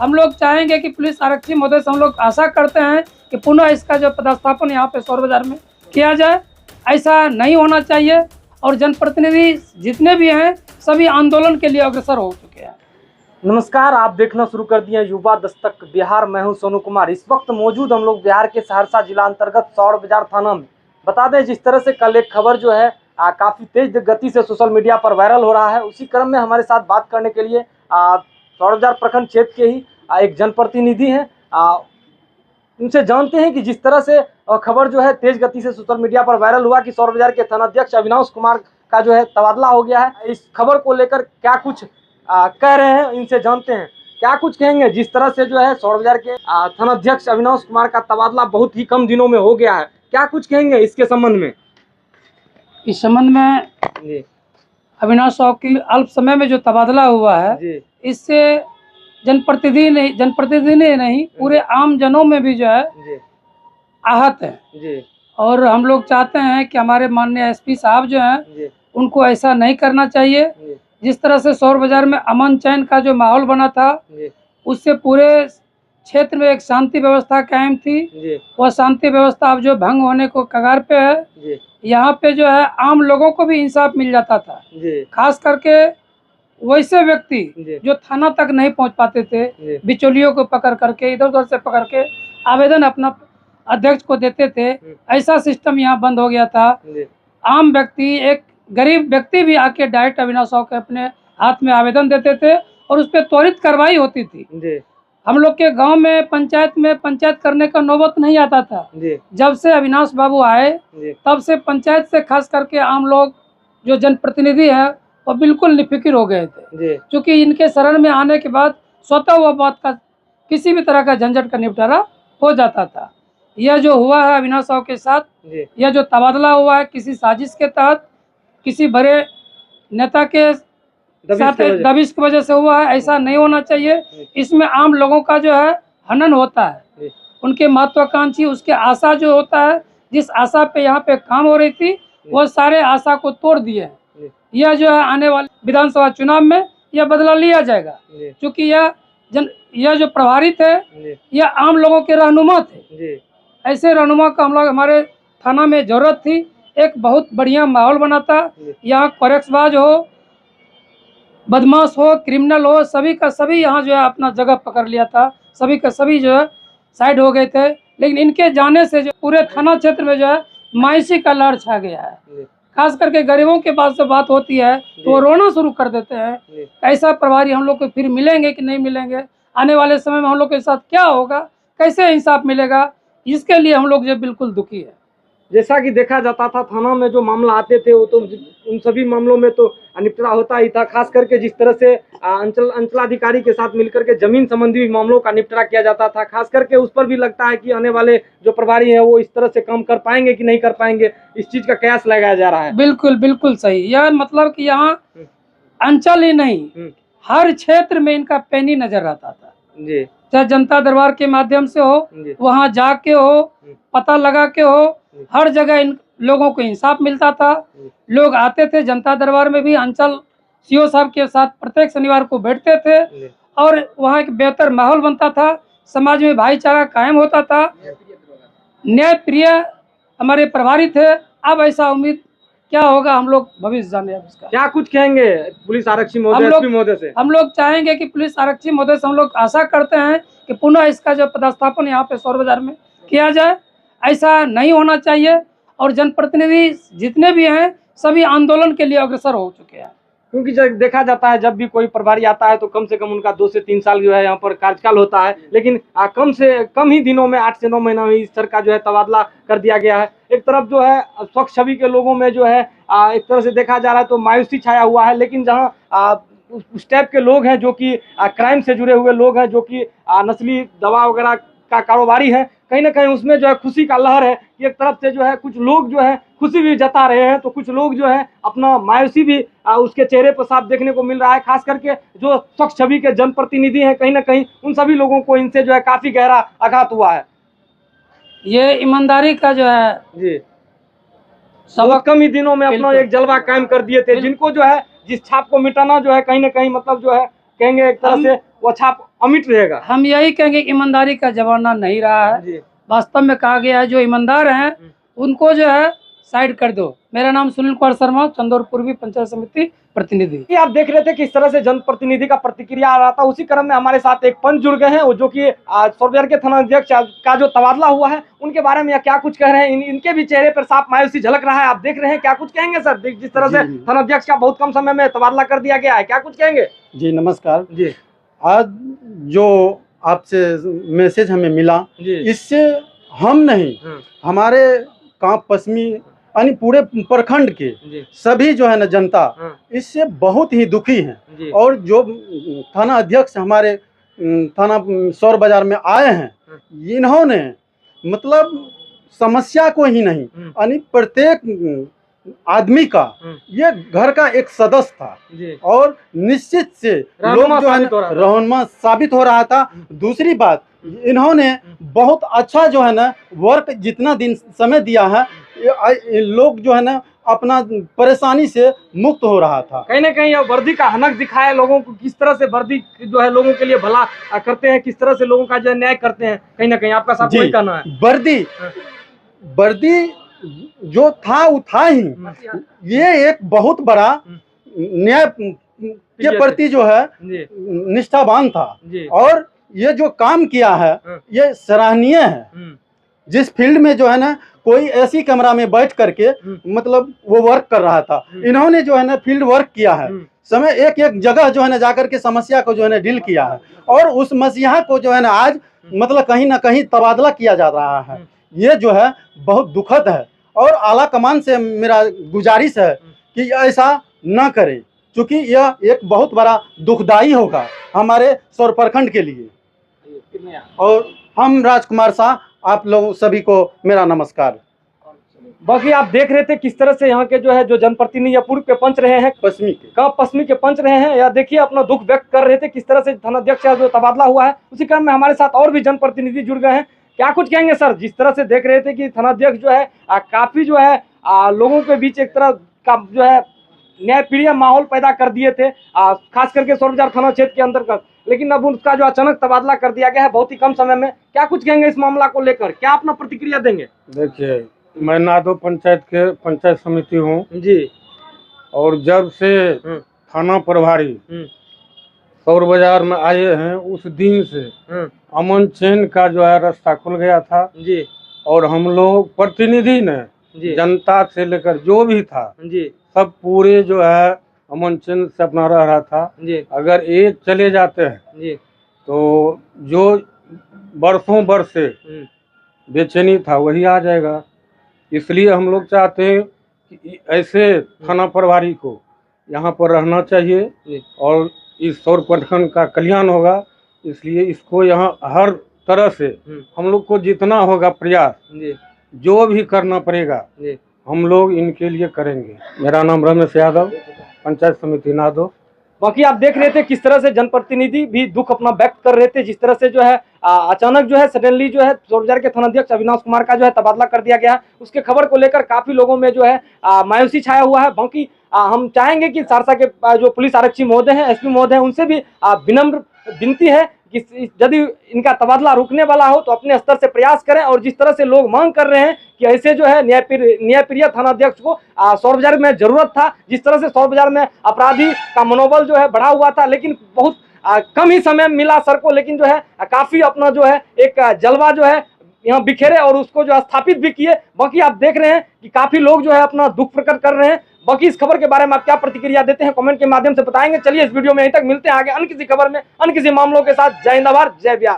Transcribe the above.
हम लोग चाहेंगे कि पुलिस आरक्षी महोदय से हम लोग आशा करते हैं कि पुनः इसका जो पदस्थापन यहाँ पे सौर बाजार में किया जाए। ऐसा नहीं होना चाहिए और जनप्रतिनिधि जितने भी हैं सभी आंदोलन के लिए अग्रसर हो चुके हैं। नमस्कार, आप देखना शुरू कर दिए युवा दस्तक बिहार। मैं हूं सोनू कुमार। इस वक्त मौजूद हम लोग बिहार के सहरसा जिला अंतर्गत सौर बाजार थाना में। बता दें, जिस तरह से कल एक खबर जो है काफ़ी तेज गति से सोशल मीडिया पर वायरल हो रहा है, उसी क्रम में हमारे साथ बात करने के लिए सौर बाजार प्रखंड क्षेत्र के ही एक जनप्रतिनिधि हैं। उनसे जानते हैं कि जिस तरह से खबर जो है तेज गति से सोशल मीडिया पर वायरल हुआ कि सौर बाजार के थानाध्यक्ष अविनाश कुमार का जो है तबादला हो गया है। इस खबर को लेकर क्या कुछ कह रहे हैं, इनसे जानते हैं क्या कुछ कहेंगे। जिस तरह से जो है सौर बाजार के थानाध्यक्ष अविनाश कुमार का तबादला बहुत ही कम दिनों में हो गया है, क्या कुछ कहेंगे इसके संबंध में? इस संबंध में अविनाश साहब की अल्प समय में जो तबादला हुआ है, इससे जनप्रतिनिधि नहीं पूरे आम जनों में भी जो है आहत है। और हम लोग चाहते हैं कि हमारे माननीय एसपी साहब जो हैं उनको ऐसा नहीं करना चाहिए। जिस तरह से सौर बाजार में अमन चैन का जो माहौल बना था, उससे पूरे क्षेत्र में एक शांति व्यवस्था कायम थी, वह शांति व्यवस्था अब जो भंग होने को कगार पे है। यहाँ पे जो है आम लोगों को भी इंसाफ मिल जाता था, खास करके वैसे व्यक्ति जो थाना तक नहीं पहुँच पाते थे, बिचौलियों को पकड़ करके इधर उधर से पकड़ के आवेदन अपना अध्यक्ष को देते थे। ऐसा सिस्टम यहाँ बंद हो गया था। आम व्यक्ति, एक गरीब व्यक्ति भी आके डायरेक्ट अविनाश साहब के अपने हाथ में आवेदन देते थे और उस पर त्वरित कार्रवाई होती थी। हम लोग के गांव में पंचायत करने का नौबत नहीं आता था। जब से अविनाश बाबू आए तब से पंचायत से खास करके आम लोग जो जनप्रतिनिधि है वो बिल्कुल निफिकिर हो गए थे, क्योंकि इनके शरण में आने के बाद स्वतः वह बात का किसी भी तरह का झंझट का निपटारा हो जाता था। यह जो हुआ है अविनाश साहब के साथ, यह जो तबादला हुआ है किसी साजिश के तहत, किसी बड़े नेता के दबिश की वजह से हुआ है। ऐसा नहीं होना चाहिए। इसमें आम लोगों का जो है हनन होता है, उनके महत्वाकांक्षी, उसके आशा जो होता है, जिस आशा पे यहाँ पे काम हो रही थी, वो सारे आशा को तोड़ दिए हैं। यह जो है आने वाले विधानसभा चुनाव में यह बदला लिया जाएगा, क्योंकि यह जो प्रभारी थे यह आम लोगों के रहनुमा थे। ऐसे रहनुमा का हम लोग हमारे थाना में जरूरत थी। एक बहुत बढ़िया माहौल बना था। यहाँ कॉरेक्सबाज हो, बदमाश हो, क्रिमिनल हो, सभी का सभी यहाँ जो है अपना जगह पकड़ लिया था। सभी का सभी जो है साइड हो गए थे। लेकिन इनके जाने से जो पूरे थाना क्षेत्र में जो है मायूसी का लहर छा गया है। खास करके गरीबों के पास से बात होती है तो वो रोना शुरू कर देते हैं। ऐसा प्रभारी हम लोग को फिर मिलेंगे कि नहीं मिलेंगे, आने वाले समय में हम लोग के साथ क्या होगा, कैसे इंसाफ मिलेगा, इसके लिए हम लोग जो बिल्कुल दुखी है। जैसा कि देखा जाता था थाना में जो मामला आते थे वो तो उन सभी मामलों में तो निपटारा होता ही था। खास करके जिस तरह से अंचलाधिकारी के साथ मिलकर के जमीन संबंधी मामलों का निपटारा किया जाता था, खास करके उस पर भी लगता है कि आने वाले जो प्रभारी हैं वो इस तरह से काम कर पाएंगे कि नहीं कर पाएंगे, इस चीज का कयास लगाया जा रहा है। बिल्कुल सही। यह मतलब कि यहाँ अंचल ही नहीं, हर क्षेत्र में इनका पैनी नजर आता था। चाहे जनता दरबार के माध्यम से हो, वहाँ जाके हो, पता लगा के हो, हर जगह इन लोगों को इंसाफ मिलता था। लोग आते थे जनता दरबार में भी, अंचल सीओ साहब के साथ प्रत्येक शनिवार को बैठते थे और वहाँ एक बेहतर माहौल बनता था। समाज में भाईचारा कायम होता था। न्याय प्रिय हमारे प्रभारी थे। अब ऐसा उम्मीद क्या होगा हम लोग भविष्य जाने। अब इसका क्या कुछ कहेंगे पुलिस आरक्षी महोदय से? हम लोग चाहेंगे कि पुलिस आरक्षी महोदय से हम लोग आशा करते हैं कि पुनः इसका जो पदस्थापन यहाँ पे सौर बाजार में किया जाए। ऐसा नहीं होना चाहिए और जनप्रतिनिधि जितने भी हैं सभी आंदोलन के लिए अग्रसर हो चुके हैं। क्योंकि जब देखा जाता है जब भी कोई प्रभारी आता है तो कम से कम उनका 2 से 3 साल जो है यहाँ पर कार्यकाल होता है, लेकिन कम से कम ही दिनों में 8 से 9 महीना में इस सर का जो है तबादला कर दिया गया है। एक तरफ जो है स्वच्छ छवि के लोगों में जो है एक तरह से देखा जा रहा है तो मायूसी छाया हुआ है, लेकिन जहाँ उस टाइप के लोग हैं जो कि क्राइम से जुड़े हुए लोग हैं, जो कि नस्ली दवा वगैरह का कारोबारी है, कहीं ना कहीं उसमें जो है खुशी का लहर है कि एक तरफ से जो है कुछ लोग जो है खुशी भी जता रहे हैं तो कुछ लोग जो है अपना मायूसी भी उसके चेहरे पर साफ देखने को मिल रहा है। खास करके जो स्वच्छ छवि के जनप्रतिनिधि हैं, कहीं ना कहीं उन सभी लोगों को इनसे जो है काफी गहरा आघात हुआ है। ये ईमानदारी का जो है जी बहुत कम ही दिनों में अपना एक जलवा कायम कर दिए थे, जिनको जो है जिस छाप को मिटाना जो है कहीं ना कहीं मतलब जो है कहेंगे एक तरह से वो छाप अमिट रहेगा। हम यही कहेंगे कि ईमानदारी का जमाना नहीं रहा है। जी वास्तव में कहा गया है जो ईमानदार हैं उनको जो है साइड कर दो। मेरा नाम सुनील कुमार शर्मा, चंदौर पूर्वी पंचायत समिति प्रतिनिधि। ये आप देख रहे थे किस तरह से जनप्रतिनिधि का प्रतिक्रिया आ रहा था। उसी क्रम में हमारे साथ एक पंच जुड़ गए हैं, वो जो कि सौर बाजार के थाना अध्यक्ष का जो तबादला हुआ है उनके बारे में क्या कुछ कह रहे हैं। इनके भी चेहरे पर साफ मायूसी झलक रहा है। आप देख रहे हैं, क्या कुछ कहेंगे सर? जिस तरह से थाना अध्यक्ष का बहुत कम समय में तबादला कर दिया गया है, क्या कुछ कहेंगे? जी नमस्कार जी। आज जो आपसे मैसेज हमें मिला, इससे हम नहीं हमारे कांप पश्चिमी यानी पूरे प्रखंड के सभी जो है ना जनता इससे बहुत ही दुखी हैं। और जो थाना अध्यक्ष हमारे थाना सौर बाजार में आए हैं, इन्होंने मतलब समस्या को ही नहीं यानी प्रत्येक आदमी का ये घर का एक सदस्य था और निश्चित से लोग जो है रहनुमा साबित हो रहा था। दूसरी बात, इन्होंने बहुत अच्छा जो है ना वर्क जितना दिन समय दिया है, लोग जो है ना अपना परेशानी से मुक्त हो रहा था। कहीं ना कहीं वर्दी का हनक दिखाया लोगों को, किस तरह से वर्दी जो है लोगों के लिए भला करते हैं, किस तरह से लोगों का जो है न्याय करते हैं। कहीं ना कहीं आपका साफ वही कहना है। वर्दी जो था वो था ही, ये एक बहुत बड़ा न्याय के प्रति जो है निष्ठावान था और ये जो काम किया है ये सराहनीय है। जिस फील्ड में जो है ना कोई ऐसी कमरा में बैठ करके मतलब वो वर्क कर रहा था, इन्होंने जो है ना फील्ड वर्क किया है। समय एक एक जगह जो है ना जाकर के समस्या को जो है ना डील किया है और उस मसीहा को जो है ना आज मतलब कहीं ना कहीं तबादला किया जा रहा है। ये जो है बहुत दुखद है और आला कमान से मेरा गुजारिश है कि ऐसा न करें, क्योंकि यह एक बहुत बड़ा दुखदाई होगा हमारे सौर प्रखंड के लिए। और हम राजकुमार शाह, आप लोग सभी को मेरा नमस्कार। बाकी आप देख रहे थे किस तरह से यहाँ के जो है जो जनप्रतिनिधि या पूर्व के पंच रहे हैं, पश्चिमी के पंच रहे हैं, या देखिए अपना दुख व्यक्त कर रहे थे किस तरह से थाना अध्यक्ष का जो तबादला हुआ है। उसी क्रम में हमारे साथ और भी जनप्रतिनिधि जुड़ गए हैं। क्या कुछ कहेंगे सर? जिस तरह से देख रहे थे कि थाना अध्यक्ष जो है काफी जो है लोगों के बीच एक तरह का जो है न्यायप्रिय माहौल पैदा कर दिए थे, खास करके सौर बाजार थाना क्षेत्र के अंतर्गत, लेकिन अब उनका जो अचानक तबादला कर दिया गया है बहुत ही कम समय में। क्या कुछ कहेंगे इस मामला को लेकर? क्या अपना प्रतिक्रिया देंगे? देखिए, मैं नादो पंचायत के पंचायत समिति हूँ जी, और जब से थाना प्रभारी सौर बाजार में आए हैं उस दिन से अमन चैन का जो है रास्ता खुल गया था जी। और हम लोग प्रतिनिधि ने जनता से लेकर जो भी था जी सब पूरे जो है अमन चैन से अपना रह रहा था जी। अगर ये चले जाते हैं जी तो जो बरसों बरस से बेचैनी था वही आ जाएगा। इसलिए हम लोग चाहते हैं कि ऐसे थाना प्रभारी को यहाँ पर रहना चाहिए और इस सौर प्रखंड का कल्याण होगा। इसलिए इसको यहाँ हर तरह से हम लोग को जितना होगा प्रयास जो भी करना पड़ेगा हम लोग इनके लिए करेंगे। मेरा नाम रमेश यादव, पंचायत समिति नादो। बाकी आप देख रहे थे किस तरह से जनप्रतिनिधि भी दुख अपना व्यक्त कर रहे थे, जिस तरह से जो है अचानक जो है सडनली जो है सौर बाजार के थाना अध्यक्ष अविनाश कुमार का जो है तबादला कर दिया गया। उसके खबर को लेकर काफी लोगों में जो है मायूसी छाया हुआ है। बाकी हम चाहेंगे कि सहरसा के जो पुलिस आरक्षी महोदय हैं, एसपी महोदय हैं, उनसे भी विनम्र विनती है कि यदि इनका तबादला रुकने वाला हो तो अपने स्तर से प्रयास करें। और जिस तरह से लोग मांग कर रहे हैं कि ऐसे जो है न्यायप्रिय थाना अध्यक्ष को सौर बाजार में जरूरत था, जिस तरह से सौर बाजार में अपराधी का मनोबल जो है बढ़ा हुआ था, लेकिन बहुत कम ही समय मिला सर को, लेकिन जो है काफी अपना जो है एक जलवा जो है यहाँ बिखेरे और उसको जो स्थापित भी किए। बाकी आप देख रहे हैं कि काफी लोग जो है अपना दुख प्रकट कर रहे हैं। बाकी इस खबर के बारे में आप क्या प्रतिक्रिया देते हैं कमेंट के माध्यम से बताएंगे। चलिए इस वीडियो में यहीं तक, मिलते हैं आगे अन्य किसी खबर में अन्य किसी मामलों के साथ। जय हिंद, जय बिहार।